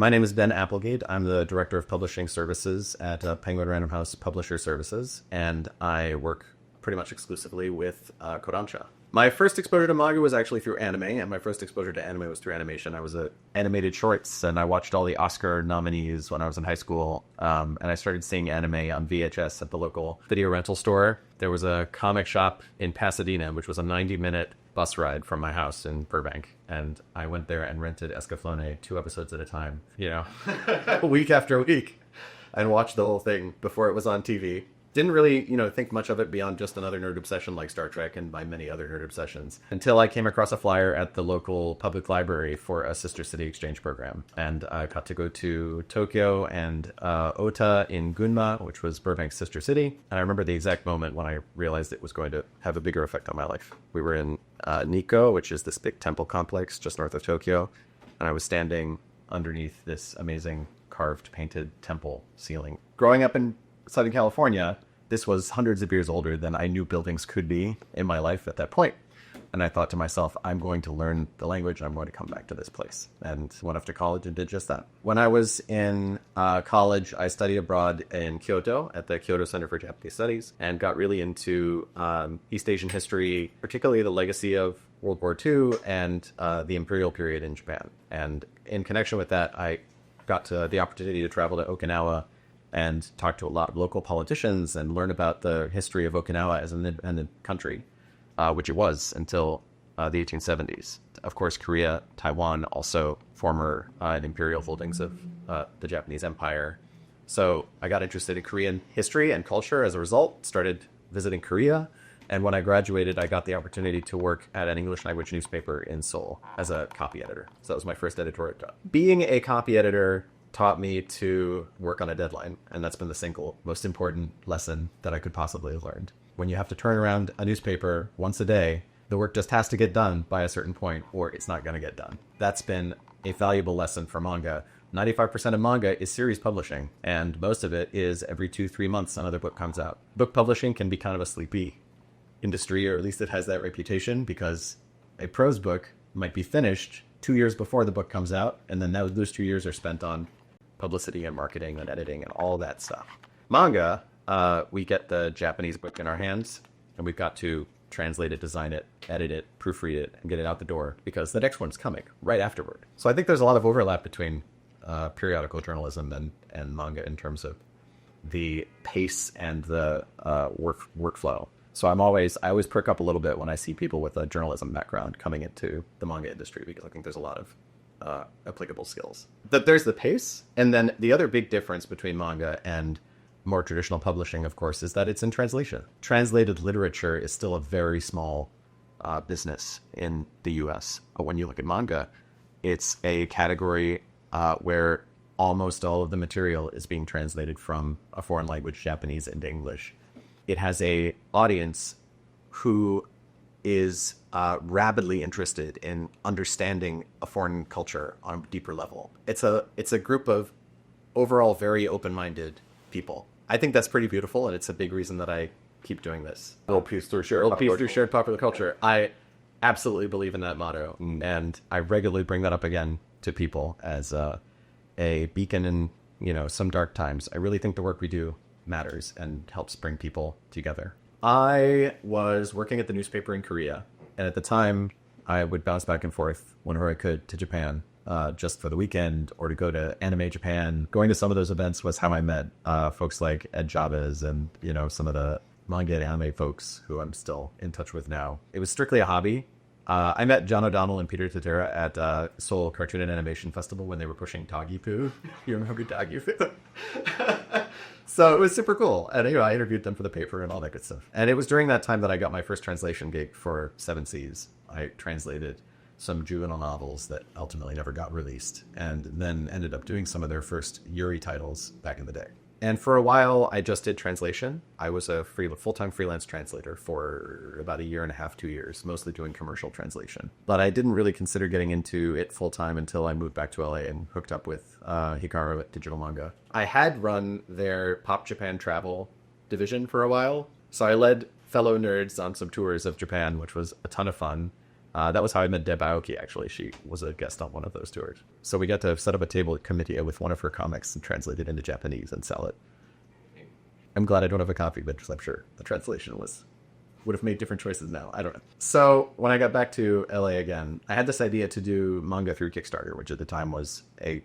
My name is Ben Applegate. I'm the Director of Publishing Services at Penguin Random House Publisher Services, and I work pretty much exclusively with Kodansha. My first exposure to manga was actually through anime, and my first exposure to anime was through animation. I was animated shorts, and I watched all the Oscar nominees when I was in high school, and I started seeing anime on VHS at the local video rental store. There was a comic shop in Pasadena, which was a 90-minute bus ride from my house in Burbank, and I went there and rented Escaflowne 2 episodes at a time, week after week, and watched the whole thing before it was on TV. Didn't really, think much of it beyond just another nerd obsession like Star Trek and my many other nerd obsessions until I came across a flyer at the local public library for a Sister City exchange program. And I got to go to Tokyo and Ota in Gunma, which was Burbank's sister city. And I remember the exact moment when I realized it was going to have a bigger effect on my life. We were in Nikko, which is this big temple complex just north of Tokyo. And I was standing underneath this amazing carved, painted temple ceiling. Growing up in Southern California, this was hundreds of years older than I knew buildings could be in my life at that point. And I thought to myself, I'm going to learn the language and I'm going to come back to this place. And went off to college and did just that. When I was in college, I studied abroad in Kyoto at the Kyoto Center for Japanese Studies and got really into East Asian history, particularly the legacy of World War II and the imperial period in Japan. And in connection with that, I got the opportunity to travel to Okinawa and talk to a lot of local politicians and learn about the history of Okinawa as an independent country, which it was until the 1870s. Of course, Korea, Taiwan, also former imperial holdings of the Japanese Empire. So I got interested in Korean history and culture as a result, started visiting Korea. And when I graduated, I got the opportunity to work at an English language newspaper in Seoul as a copy editor. So that was my first editorial job. Being a copy editor taught me to work on a deadline, and that's been the single most important lesson that I could possibly have learned. When you have to turn around a newspaper once a day, the work just has to get done by a certain point or it's not going to get done. That's been a valuable lesson for manga. 95% of manga is series publishing, and most of it is every 2-3 months another book comes out. Book publishing can be kind of a sleepy industry, or at least it has that reputation, because a prose book might be finished 2 years before the book comes out, and then those 2 years are spent on publicity and marketing and editing and all that stuff. Manga, we get the Japanese book in our hands, and we've got to translate it, design it, edit it, proofread it, and get it out the door because the next one's coming right afterward. So I think there's a lot of overlap between periodical journalism and manga in terms of the pace and the workflow. So I always perk up a little bit when I see people with a journalism background coming into the manga industry because I think there's a lot of applicable skills. There's the pace, and then the other big difference between manga and more traditional publishing, of course, is that it's in translation. Translated literature is still a very small business in the US. But when you look at manga, it's a category where almost all of the material is being translated from a foreign language, Japanese, into English. It has a audience who is rabidly interested in understanding a foreign culture on a deeper level. It's a group of overall very open-minded people. I think that's pretty beautiful, and it's a big reason that I keep doing this. World peace through shared popular culture. I absolutely believe in that motto, and I regularly bring that up again to people as a beacon in some dark times. I really think the work we do matters and helps bring people together. I was working at the newspaper in Korea, and at the time, I would bounce back and forth whenever I could to Japan, just for the weekend or to go to Anime Japan. Going to some of those events was how I met folks like Ed Chavez and, some of the manga and anime folks who I'm still in touch with now. It was strictly a hobby. I met John O'Donnell and Peter Totera at Seoul Cartoon and Animation Festival when they were pushing Doggy-Poo. You remember Doggy-Poo? So it was super cool. And I interviewed them for the paper and all that good stuff. And it was during that time that I got my first translation gig for Seven Seas. I translated some juvenile novels that ultimately never got released, and then ended up doing some of their first Yuri titles back in the day. And for a while, I just did translation. I was a full-time freelance translator for about 1.5 years, 2 years, mostly doing commercial translation. But I didn't really consider getting into it full-time until I moved back to LA and hooked up with Hikaru at Digital Manga. I had run their Pop Japan travel division for a while, so I led fellow nerds on some tours of Japan, which was a ton of fun. That was how I met Deb Aoki, actually. She was a guest on one of those tours. So we got to set up a table at Comitia with one of her comics and translate it into Japanese and sell it. I'm glad I don't have a copy, but I'm sure the translation would have made different choices now. I don't know. So when I got back to LA again, I had this idea to do manga through Kickstarter, which at the time was a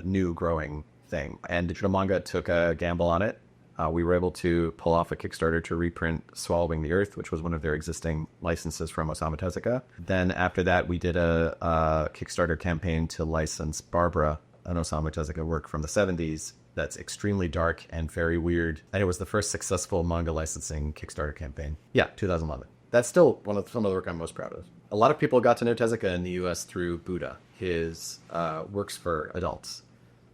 new growing thing. And Digital Manga took a gamble on it. We were able to pull off a Kickstarter to reprint Swallowing the Earth, which was one of their existing licenses from Osamu Tezuka. Then after that, we did a Kickstarter campaign to license Barbara, an Osamu Tezuka work from the 70s that's extremely dark and very weird. And it was the first successful manga licensing Kickstarter campaign. Yeah, 2011. That's still some of the work I'm most proud of. A lot of people got to know Tezuka in the US through Buddha, his works for adults.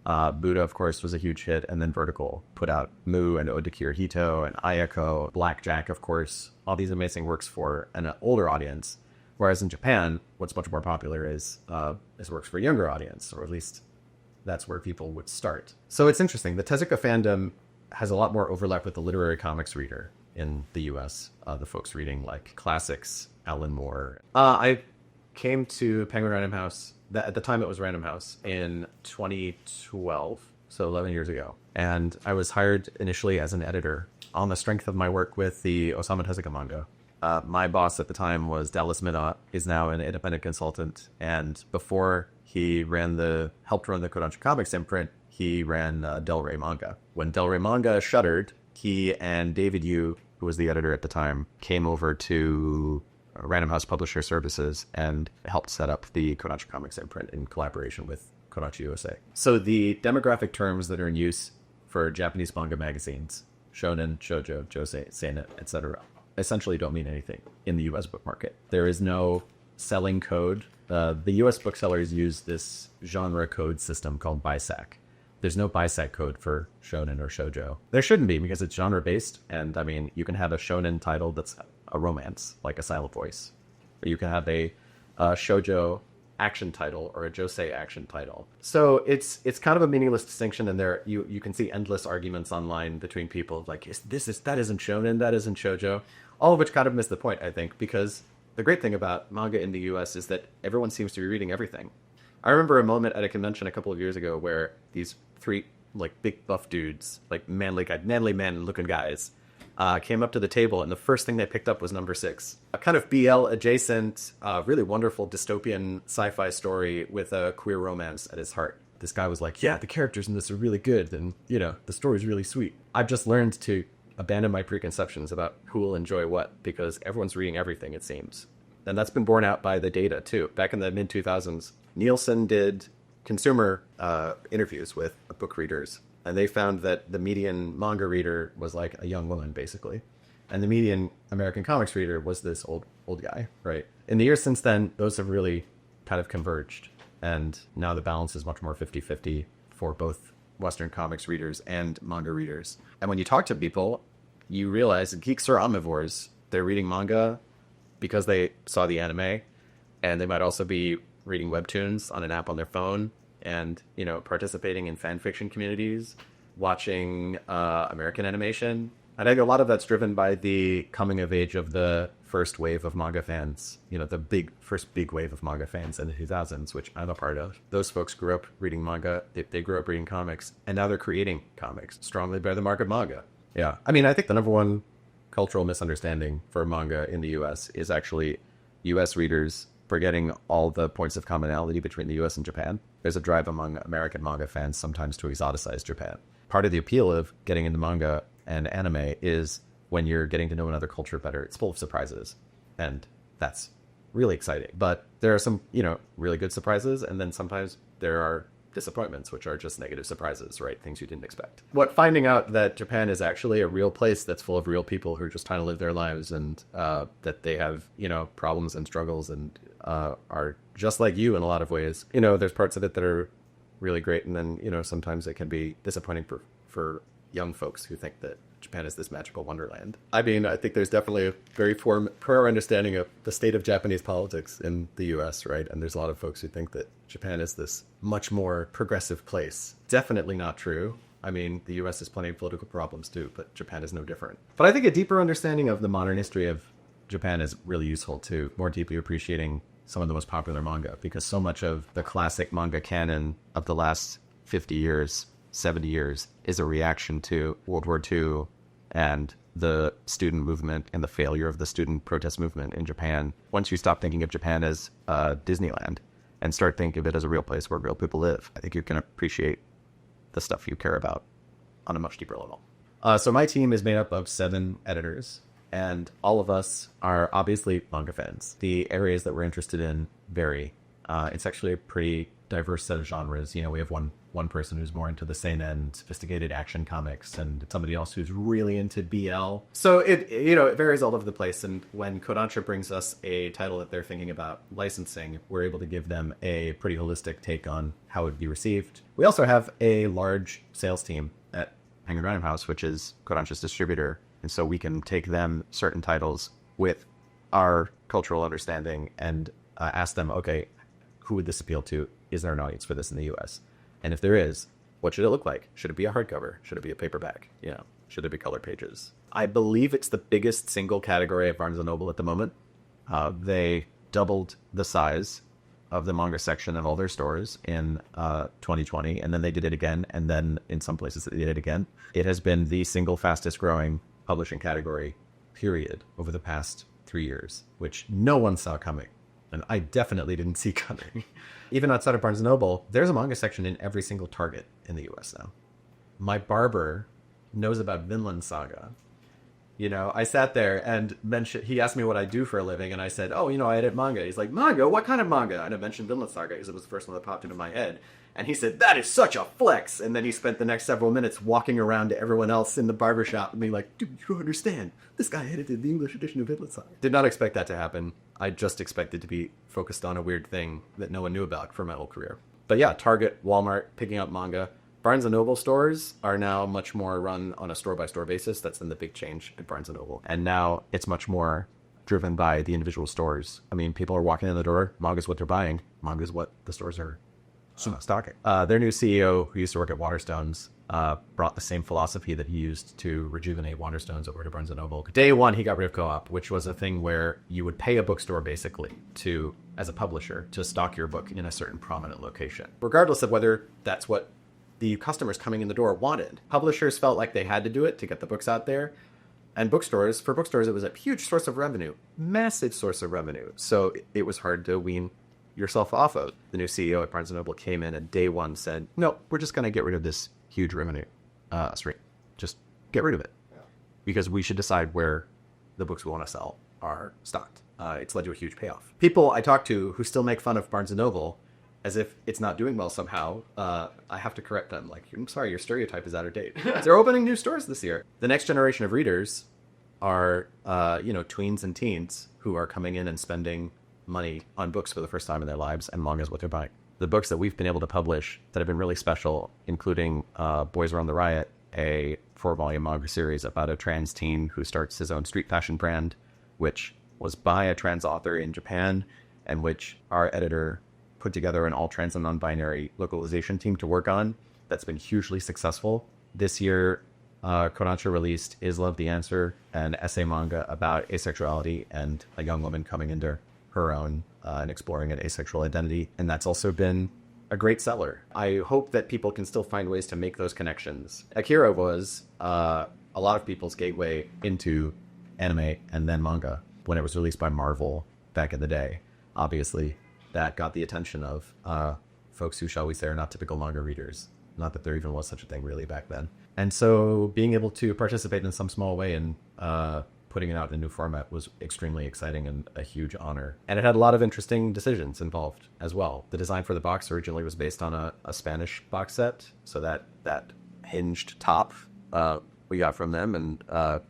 Buddha, of course, was a huge hit, and then Vertical put out Mu and Ode to Kirihito and Ayako, Blackjack, of course, all these amazing works for an older audience. Whereas in Japan, what's much more popular is works for a younger audience, or at least that's where people would start. So it's interesting. The Tezuka fandom has a lot more overlap with the literary comics reader in the US, the folks reading like classics, Alan Moore. I came to Penguin Random House, at the time it was Random House, in 2012, so 11 years ago. And I was hired initially as an editor on the strength of my work with the Osamu Tezuka manga. My boss at the time was Dallas Minot, is now an independent consultant. And before he helped run the Kodansha Comics imprint, he ran Del Rey Manga. When Del Rey Manga shuttered, he and David Yu, who was the editor at the time, came over to Random House Publisher Services and helped set up the Kodansha Comics imprint in collaboration with Kodansha USA. So the demographic terms that are in use for Japanese manga magazines, shonen, shoujo, josei, seinen, etc., essentially don't mean anything in the US book market. There is no selling code. The US booksellers use this genre code system called BISAC. There's no BISAC code for shonen or shoujo. There shouldn't be, because it's genre-based, and I mean, you can have a shonen title that's a romance, like A Silent Voice. Or you can have a shoujo action title or a josei action title. So it's kind of a meaningless distinction, and there you can see endless arguments online between people like, that isn't shonen, that isn't shoujo, all of which kind of miss the point, I think, because the great thing about manga in the US is that everyone seems to be reading everything. I remember a moment at a convention a couple of years ago where these three like big buff dudes, like manly man looking guys, came up to the table, and the first thing they picked up was number 6. A kind of BL adjacent, really wonderful dystopian sci-fi story with a queer romance at its heart. This guy was like, yeah, the characters in this are really good, and, the story's really sweet. I've just learned to abandon my preconceptions about who will enjoy what, because everyone's reading everything, it seems. And that's been borne out by the data, too. Back in the mid-2000s, Nielsen did consumer interviews with book readers, and they found that the median manga reader was like a young woman, basically. And the median American comics reader was this old guy, right? In the years since then, those have really kind of converged. And now the balance is much more 50-50 for both Western comics readers and manga readers. And when you talk to people, you realize that geeks are omnivores. They're reading manga because they saw the anime, and they might also be reading webtoons on an app on their phone, and participating in fan fiction communities, watching American animation. And I think a lot of that's driven by the coming of age of the first wave of manga fans, the first big wave of manga fans in the 2000s, which I'm a part of. Those folks grew up reading manga, they grew up reading comics, and now they're creating comics strongly by the mark of manga. Yeah, I mean, I think the number one cultural misunderstanding for manga in the US is actually US readers forgetting all the points of commonality between the US and Japan. There's a drive among American manga fans sometimes to exoticize Japan. Part of the appeal of getting into manga and anime is when you're getting to know another culture better, it's full of surprises. And that's really exciting. But there are some, really good surprises, and then sometimes there are disappointments, which are just negative surprises, right? Things you didn't expect. Finding out that Japan is actually a real place that's full of real people who are just trying to live their lives, and that they have, problems and struggles, and are just like you in a lot of ways. There's parts of it that are really great, and then, sometimes it can be disappointing for young folks who think that Japan is this magical wonderland. I mean, I think there's definitely a very poor understanding of the state of Japanese politics in the US, right? And there's a lot of folks who think that Japan is this much more progressive place. Definitely not true. I mean, the US has plenty of political problems too, but Japan is no different. But I think a deeper understanding of the modern history of Japan is really useful to more deeply appreciating some of the most popular manga, because so much of the classic manga canon of the last 50 years, 70 years is a reaction to World War II and the student movement and the failure of the student protest movement in Japan. Once you stop thinking of Japan as Disneyland and start thinking of it as a real place where real people live, I think you can appreciate the stuff you care about on a much deeper level. So my team is made up of 7 editors, and all of us are obviously manga fans. The areas that we're interested in vary. It's actually a pretty diverse set of genres. You know, we have one person who's more into the seinen, sophisticated action comics, and somebody else who's really into BL. So it varies all over the place. And when Kodansha brings us a title that they're thinking about licensing, we're able to give them a pretty holistic take on how it would be received. We also have a large sales team at Penguin Random House, which is Kodansha's distributor. And so we can take them certain titles with our cultural understanding and ask them, okay, who would this appeal to? Is there an audience for this in the US? And if there is, what should it look like? Should it be a hardcover? Should it be a paperback? You know, should it be color pages? I believe it's the biggest single category at Barnes & Noble at the moment. They doubled the size of the manga section of all their stores in 2020, and then they did it again, and then in some places they did it again. It has been the single fastest growing publishing category, period, over the past 3 years, which no one saw coming. And I definitely didn't see coming. Even outside of Barnes & Noble, there's a manga section in every single Target in the US now. My barber knows about Vinland Saga. You know, I sat there and he asked me what I do for a living, and I said, oh, I edit manga. He's like, manga? What kind of manga? And I mentioned Vinland Saga because it was the first one that popped into my head. And he said, that is such a flex. And then he spent the next several minutes walking around to everyone else in the barbershop and being like, dude, you don't understand. This guy edited the English edition of Vinland Saga. Did not expect that to happen. I just expected to be focused on a weird thing that no one knew about for my whole career. But yeah, Target, Walmart, picking up manga. Barnes & Noble stores are now much more run on a store-by-store basis. That's been the big change at Barnes & Noble. And now it's much more driven by the individual stores. I mean, people are walking in the door. Manga's what they're buying. Manga's what the stores are stocking. Their new CEO, who used to work at Waterstones, brought the same philosophy that he used to rejuvenate Waterstones over to Barnes & Noble. Day one, he got rid of co-op, which was a thing where you would pay a bookstore basically as a publisher, to stock your book in a certain prominent location, regardless of whether that's what the customers coming in the door wanted. Publishers felt like they had to do it to get the books out there. And for bookstores, it was a huge source of revenue, massive source of revenue. So it was hard to wean yourself off of. The new CEO at Barnes & Noble came in and day one said, no, we're just going to get rid of this huge revenue stream. Just get rid of it. Yeah. Because we should decide where the books we want to sell are stocked. It's led to a huge payoff. People I talk to who still make fun of Barnes & Noble as if it's not doing well somehow, I have to correct them. Like, I'm sorry, your stereotype is out of date. They're opening new stores this year. The next generation of readers are, tweens and teens who are coming in and spending money on books for the first time in their lives, and manga is what they're buying. The books that we've been able to publish that have been really special, including Boys Around the Riot, a 4-volume manga series about a trans teen who starts his own street fashion brand, which was by a trans author in Japan, and which our editor put together an all trans and non-binary localization team to work on. That's been hugely successful. This year, Kodansha released Is Love the Answer, an essay manga about asexuality and a young woman coming into her own and exploring an asexual identity. And that's also been a great seller. I hope that people can still find ways to make those connections. Akira was a lot of people's gateway into anime and then manga when it was released by Marvel back in the day. Obviously, that got the attention of folks who, shall we say, are not typical manga readers. Not that there even was such a thing really back then. And so being able to participate in some small way in putting it out in a new format was extremely exciting and a huge honor. And it had a lot of interesting decisions involved as well. The design for the box originally was based on a Spanish box set. So that hinged top we got from them and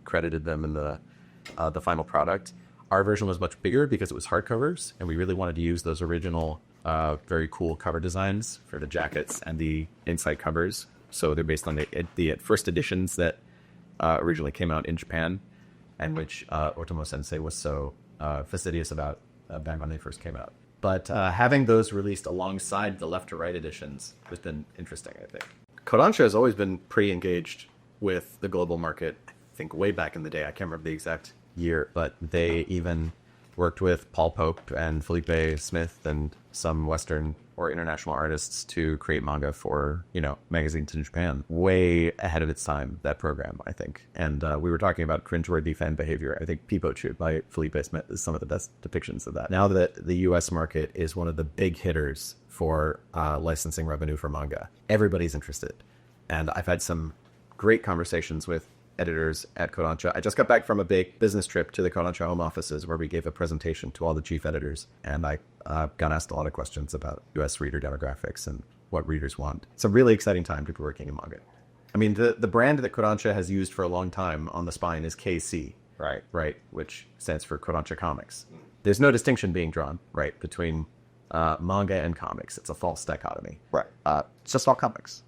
credited them in the final product. Our version was much bigger because it was hardcovers, and we really wanted to use those original, very cool cover designs for the jackets and the inside covers. So they're based on the first editions that originally came out in Japan, and which Otomo Sensei was so fastidious about back when they first came out. But having those released alongside the left to right editions has been interesting, I think. Kodansha has always been pretty engaged with the global market. I think way back in the day, I can't remember the exact year, but they even worked with Paul Pope and Felipe Smith and some Western or international artists to create manga for, magazines in Japan. Way ahead of its time, that program, I think. And we were talking about cringeworthy fan behavior. I think Pipochu by Felipe Smith is some of the best depictions of that. Now that the US market is one of the big hitters for licensing revenue for manga, everybody's interested. And I've had some great conversations with editors at Kodansha. I just got back from a big business trip to the Kodansha home offices where we gave a presentation to all the chief editors, and I got asked a lot of questions about U.S. reader demographics and what readers want. It's a really exciting time to be working in manga. I mean, the brand that Kodansha has used for a long time on the spine is KC, right, which stands for Kodansha Comics. There's no distinction being drawn, right, between manga and comics. It's a false dichotomy. Right. It's just all comics.